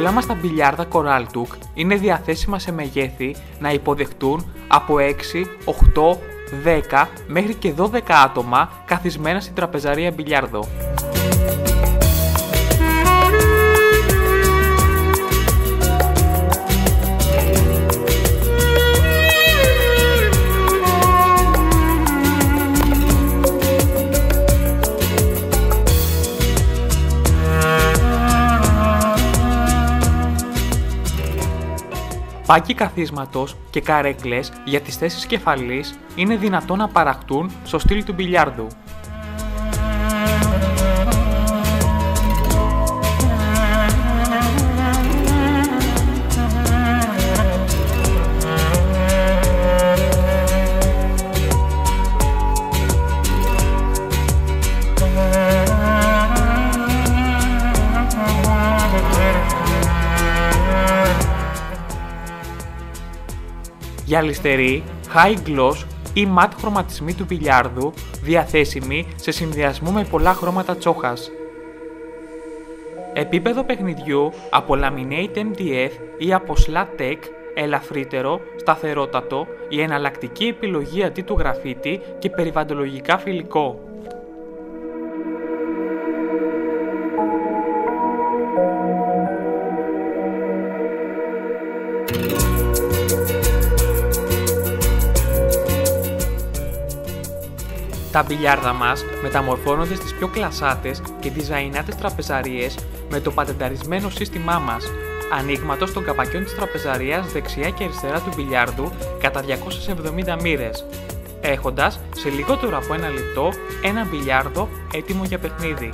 Όλα μας τα μπιλιάρδα Coraltuk είναι διαθέσιμα σε μεγέθη να υποδεχτούν από 6, 8, 10 μέχρι και 12 άτομα καθισμένα στην τραπεζαρία μπιλιάρδο. Πάκοι καθίσματος και καρέκλες για τις θέσεις κεφαλής είναι δυνατόν να παραχτούν στο στυλ του μπιλιάρδου. Γυαλιστεροί, high gloss ή matte χρωματισμοί του μπιλιάρδου διαθέσιμοι σε συνδυασμό με πολλά χρώματα τσόχας. Επίπεδο παιχνιδιού από Laminate MDF ή από SLATEC, ελαφρύτερο, σταθερότατο, η εναλλακτική επιλογή αντί του γραφίτι και περιβαλλοντολογικά φιλικό. Τα μπιλιάρδα μας μεταμορφώνονται στις πιο κλασσάτες και διζαϊνάτες τραπεζαρίες με το πατενταρισμένο σύστημά μας, ανοίγματος των καπακιών της τραπεζαρίας δεξιά και αριστερά του μπιλιάρδου κατά 270 μοίρες, έχοντας σε λιγότερο από ένα λεπτό ένα μπιλιάρδο έτοιμο για παιχνίδι.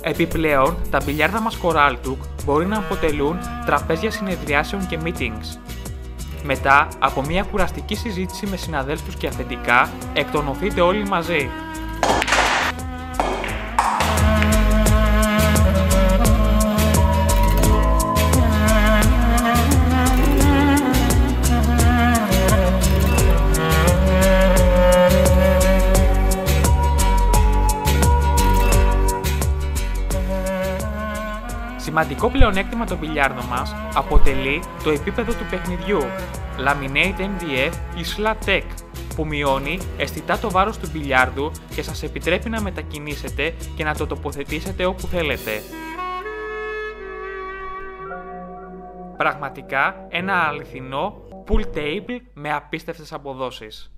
Επιπλέον, τα μπιλιάρδα μας Coraltuk μπορεί να αποτελούν τραπέζια συνεδριάσεων και meetings. Μετά από μια κουραστική συζήτηση με συναδέλφους και αφεντικά, εκτονωθείτε όλοι μαζί. Σημαντικό πλεονέκτημα των μπιλιάρδων μας αποτελεί το επίπεδο του παιχνιδιού, Laminate MDF ή SLATEC, που μειώνει αισθητά το βάρος του μπιλιάρδου και σας επιτρέπει να μετακινήσετε και να το τοποθετήσετε όπου θέλετε. Πραγματικά ένα αληθινό pool table με απίστευτες αποδόσεις.